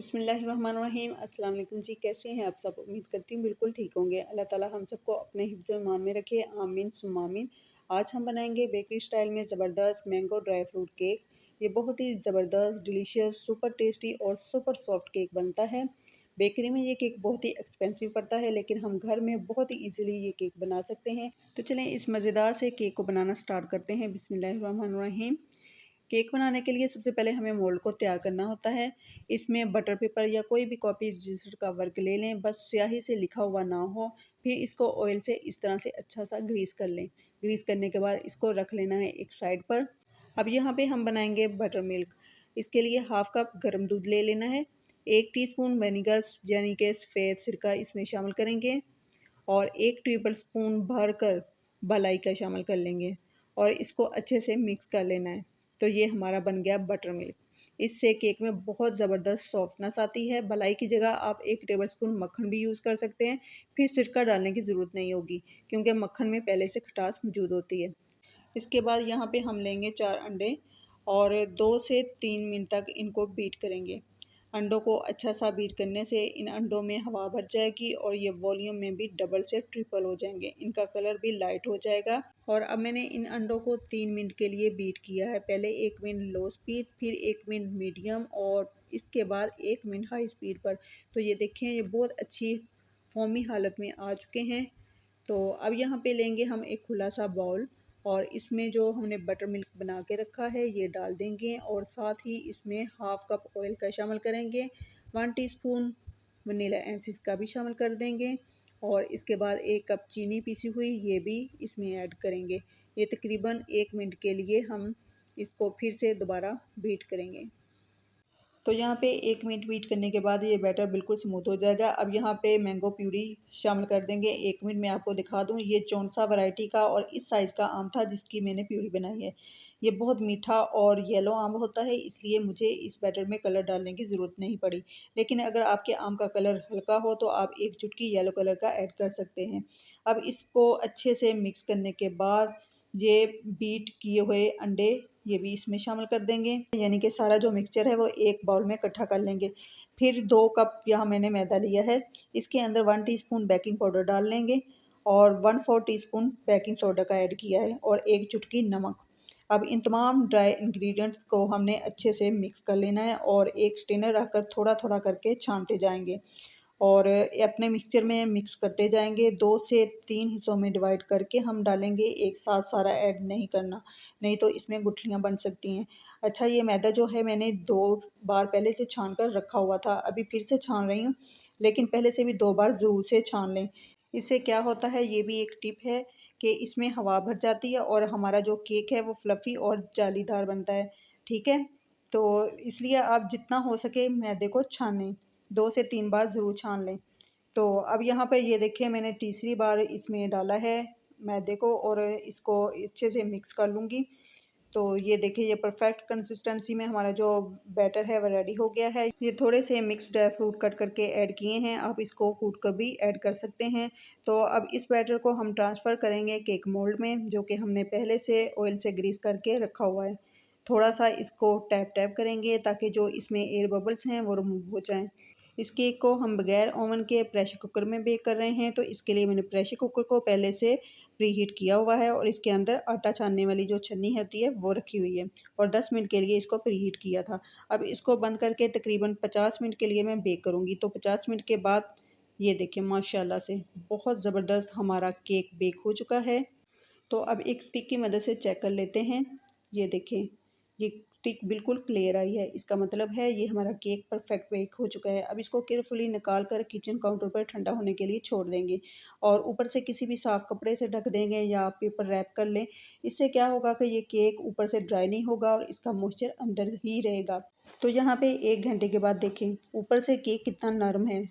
बिस्मिल्लाहिर्रहमानिर्रहीम। अस्सलाम वालेकुम जी, कैसे हैं आप सब? उम्मीद करती हूँ बिल्कुल ठीक होंगे। अल्लाह ताला हम सबको अपने हिफ्ज़ व ईमान में रखे, आमीन सुम्मा आमीन। आज हम बनाएंगे बेकरी स्टाइल में ज़बरदस्त मैंगो ड्राई फ्रूट केक। ये बहुत ही ज़बरदस्त, डिलीशियस, सुपर टेस्टी और सुपर सॉफ्ट केक बनता है। बेकरी में ये केक बहुत ही एक्सपेंसिव पड़ता है, लेकिन हम घर में बहुत ही ईजिली ये केक बना सकते हैं। तो चलें इस मज़ेदार से केक को बनाना स्टार्ट करते हैं। बिस्मिल्लाहिर्रहमानिर्रहीम। केक बनाने के लिए सबसे पहले हमें मोल्ड को तैयार करना होता है। इसमें बटर पेपर या कोई भी कॉपी रजिस्टर का वर्क ले लें, बस स्याही से लिखा हुआ ना हो। फिर इसको ऑयल से इस तरह से अच्छा सा ग्रीस कर लें। ग्रीस करने के बाद इसको रख लेना है एक साइड पर। अब यहाँ पे हम बनाएंगे बटर मिल्क। इसके लिए हाफ कप गर्म दूध ले लेना है। 1 टीस्पून विनेगर यानी कि सफ़ेद सिरका इसमें शामिल करेंगे और 1 टेबल स्पून भर कर मलाई का शामिल कर लेंगे और इसको अच्छे से मिक्स कर लेना है। तो ये हमारा बन गया बटर मिल्क। इससे केक में बहुत ज़बरदस्त सॉफ्टनेस आती है। मलाई की जगह आप 1 टेबलस्पून मक्खन भी यूज़ कर सकते हैं। फिर सिरका डालने की ज़रूरत नहीं होगी, क्योंकि मक्खन में पहले से खटास मौजूद होती है। इसके बाद यहाँ पे हम लेंगे 4 अंडे और 2 से 3 मिनट तक इनको बीट करेंगे। अंडों को अच्छा सा बीट करने से इन अंडों में हवा भर जाएगी और ये वॉल्यूम में भी डबल से ट्रिपल हो जाएंगे। इनका कलर भी लाइट हो जाएगा। और अब मैंने इन अंडों को 3 मिनट के लिए बीट किया है। पहले 1 मिनट लो स्पीड, फिर 1 मिनट मीडियम और इसके बाद 1 मिनट हाई स्पीड पर। तो ये देखें, ये बहुत अच्छी फोमी हालत में आ चुके हैं। तो अब यहाँ पे लेंगे हम एक खुला सा बाउल और इसमें जो हमने बटर मिल्क बना के रखा है ये डाल देंगे और साथ ही इसमें हाफ कप ऑयल का शामिल करेंगे। 1 टीस्पून वनीला एसेंस का भी शामिल कर देंगे और इसके बाद 1 कप चीनी पीसी हुई ये भी इसमें ऐड करेंगे। ये तकरीबन 1 मिनट के लिए हम इसको फिर से दोबारा बीट करेंगे। तो यहाँ पे 1 मिनट बीट करने के बाद ये बैटर बिल्कुल स्मूथ हो जाएगा। अब यहाँ पे मैंगो प्यूरी शामिल कर देंगे। 1 मिनट में आपको दिखा दूँ, ये चौंसा वैरायटी का और इस साइज़ का आम था जिसकी मैंने प्यूरी बनाई है। ये बहुत मीठा और येलो आम होता है, इसलिए मुझे इस बैटर में कलर डालने की ज़रूरत नहीं पड़ी। लेकिन अगर आपके आम का कलर हल्का हो तो आप 1 चुटकी येलो कलर का ऐड कर सकते हैं। अब इसको अच्छे से मिक्स करने के बाद ये बीट किए हुए अंडे ये भी इसमें शामिल कर देंगे, यानी कि सारा जो मिक्सचर है वो एक बाउल में इकट्ठा कर लेंगे। फिर 2 कप यहाँ मैंने मैदा लिया है, इसके अंदर 1 टीस्पून बेकिंग पाउडर डाल लेंगे और 1/4 टीस्पून बेकिंग सोडा का ऐड किया है और 1 चुटकी नमक। अब इन तमाम ड्राई इंग्रेडिएंट्स को हमने अच्छे से मिक्स कर लेना है और एक स्ट्रेनर रखकर थोड़ा-थोड़ा करके छानते जाएंगे और अपने मिक्सचर में मिक्स करते जाएंगे। 2 से 3 हिस्सों में डिवाइड करके हम डालेंगे, एक साथ सारा ऐड नहीं करना, नहीं तो इसमें गुठलियाँ बन सकती हैं। अच्छा, ये मैदा जो है मैंने 2 बार पहले से छान कर रखा हुआ था, अभी फिर से छान रही हूँ, लेकिन पहले से भी 2 बार ज़रूर से छान लें। इससे क्या होता है, ये भी एक टिप है कि इसमें हवा भर जाती है और हमारा जो केक है वो फ्लफ़ी और जालीदार बनता है। ठीक है? तो इसलिए आप जितना हो सके मैदे को छानें, 2 से 3 बार ज़रूर छान लें। तो अब यहाँ पे ये देखिए, मैंने तीसरी बार इसमें डाला है मैदे को और इसको अच्छे से मिक्स कर लूँगी। तो ये देखिए, ये परफेक्ट कंसिस्टेंसी में हमारा जो बैटर है वो रेडी हो गया है। ये थोड़े से मिक्स ड्राई फ्रूट कट करके ऐड किए हैं, आप इसको कूट कर भी ऐड कर सकते हैं। तो अब इस बैटर को हम ट्रांसफ़र करेंगे केक मोल्ड में, जो कि हमने पहले से ऑयल से ग्रीस करके रखा हुआ है। थोड़ा सा इसको टैप टैप करेंगे ताकि जो इसमें एयर बबल्स हैं वो रिमूव हो जाएँ। इस केक को हम बगैर ओवन के प्रेशर कुकर में बेक कर रहे हैं, तो इसके लिए मैंने प्रेशर कुकर को पहले से प्रीहीट किया हुआ है और इसके अंदर आटा छानने वाली जो छन्नी होती है वो रखी हुई है और 10 मिनट के लिए इसको प्रीहीट किया था। अब इसको बंद करके तकरीबन 50 मिनट के लिए मैं बेक करूँगी। तो 50 मिनट के बाद ये देखिए, माशाल्लाह से बहुत ज़बरदस्त हमारा केक बेक हो चुका है। तो अब एक स्टिक की मदद से चेक कर लेते हैं। ये देखें, ये स्टिक बिल्कुल क्लियर आई है, इसका मतलब है ये हमारा केक परफेक्ट बेक हो चुका है। अब इसको केयरफुली निकाल कर किचन काउंटर पर ठंडा होने के लिए छोड़ देंगे और ऊपर से किसी भी साफ़ कपड़े से ढक देंगे या पेपर रैप कर लें। इससे क्या होगा कि ये केक ऊपर से ड्राई नहीं होगा और इसका मॉइस्चर अंदर ही रहेगा। तो यहाँ पे 1 घंटे के बाद देखें, ऊपर से केक कितना नरम है।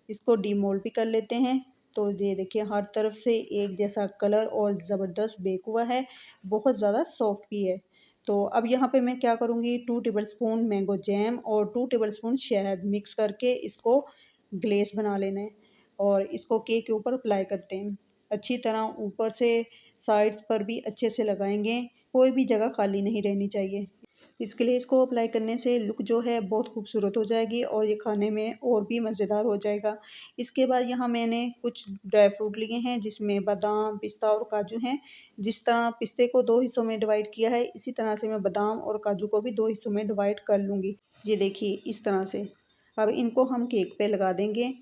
इसको डीमोल्ड भी कर लेते हैं। तो ये देखिए, हर तरफ से एक जैसा कलर और ज़बरदस्त बेक हुआ है, बहुत ज़्यादा सॉफ्ट भी है। तो अब यहाँ पे मैं क्या करूँगी, 2 टेबलस्पून मैंगो जैम और 2 टेबलस्पून शहद मिक्स करके इसको ग्लेज़ बना लेना है और इसको केक के ऊपर अप्लाई करते हैं। अच्छी तरह ऊपर से साइड्स पर भी अच्छे से लगाएँगे, कोई भी जगह खाली नहीं रहनी चाहिए। इसके लिए इसको अप्लाई करने से लुक जो है बहुत खूबसूरत हो जाएगी और ये खाने में और भी मज़ेदार हो जाएगा। इसके बाद यहाँ मैंने कुछ ड्राई फ्रूट लिए हैं जिसमें बादाम, पिस्ता और काजू हैं। जिस तरह पिस्ते को 2 हिस्सों में डिवाइड किया है, इसी तरह से मैं बादाम और काजू को भी 2 हिस्सों में डिवाइड कर लूँगी। ये देखिए इस तरह से। अब इनको हम केक पे लगा देंगे।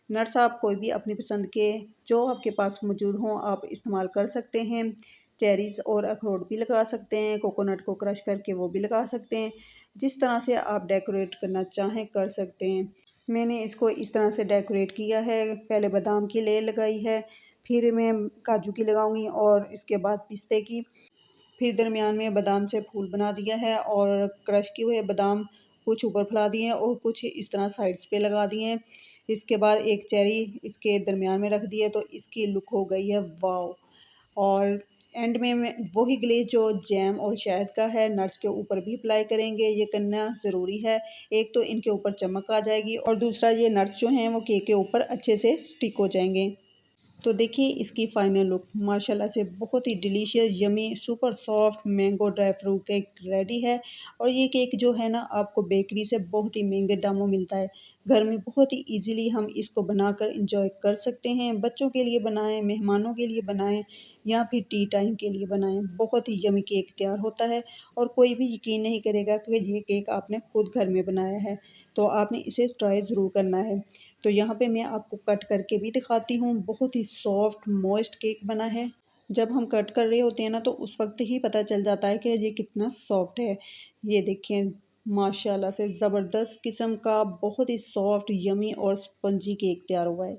नट्स आप कोई भी अपनी पसंद के जो आपके पास मौजूद हों आप इस्तेमाल कर सकते हैं। चेरीज़ और अखरोट भी लगा सकते हैं, कोकोनट को क्रश करके वो भी लगा सकते हैं। जिस तरह से आप डेकोरेट करना चाहें कर सकते हैं। मैंने इसको इस तरह से डेकोरेट किया है, पहले बादाम की लेयर लगाई है, फिर मैं काजू की लगाऊंगी और इसके बाद पिस्ते की, फिर दरमियान में बादाम से फूल बना दिया है और क्रश किए हुए बादाम कुछ ऊपर फैला दिए हैं और कुछ इस तरह साइड्स पे लगा दिए हैं। इसके बाद एक चेरी इसके दरमियान में रख दी है तो इसकी लुक हो गई है वाओ। और एंड में मैं वही ग्लेज़ जो जैम और शहद का है नट्स के ऊपर भी अप्लाई करेंगे, ये करना ज़रूरी है। एक तो इनके ऊपर चमक आ जाएगी और दूसरा ये नट्स जो हैं वो केक के ऊपर अच्छे से स्टिक हो जाएंगे। तो देखिए इसकी फाइनल लुक माशाल्लाह से बहुत ही delicious yummy super soft mango dry fruit cake ready है। और ये केक जो है ना आपको बेकरी से बहुत ही महंगे दामों मिलता है। घर में बहुत ही इजीली हम इसको बनाकर इंजॉय कर सकते हैं। बच्चों के लिए बनाएं, मेहमानों के लिए बनाएं या फिर टी टाइम के लिए बनाएं। बहुत ही यमी केक तैयार होता है और कोई भी यकीन नहीं करेगा कि ये केक आपने खुद घर में बनाया है। तो आपने इसे ट्राई ज़रूर करना है। तो यहाँ पे मैं आपको कट करके भी दिखाती हूँ, बहुत ही सॉफ्ट मॉइस्ट केक बना है। जब हम कट कर रहे होते हैं ना तो उस वक्त ही पता चल जाता है कि ये कितना सॉफ्ट है। ये देखें माशाल्लाह से ज़बरदस्त किस्म का बहुत ही सॉफ्ट यमी और स्पंजी केक तैयार हुआ है।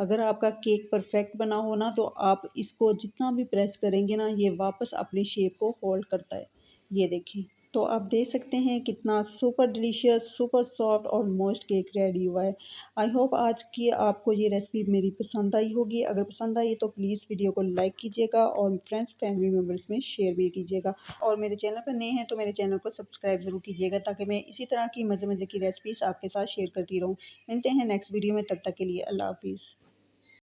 अगर आपका केक परफेक्ट बना हो ना तो आप इसको जितना भी प्रेस करेंगे ना ये वापस अपनी शेप को होल्ड करता है। ये देखिए तो आप देख सकते हैं कितना सुपर डिलीशियस सुपर सॉफ्ट और मॉइस्ट केक रेडी हुआ है। आई होप आज की आपको ये रेसिपी मेरी पसंद आई होगी। अगर पसंद आई तो प्लीज़ वीडियो को लाइक कीजिएगा और फ्रेंड्स फैमिली मेम्बर्स में शेयर भी कीजिएगा। और मेरे चैनल पर नए हैं तो मेरे चैनल को सब्सक्राइब ज़रूर कीजिएगा ताकि मैं इसी तरह की मज़े मज़े की रेसिपीज़ आपके साथ शेयर करती रहूँ। मिलते हैं नेक्स्ट वीडियो में, तब तक के लिए अल्लाह हाफिज़।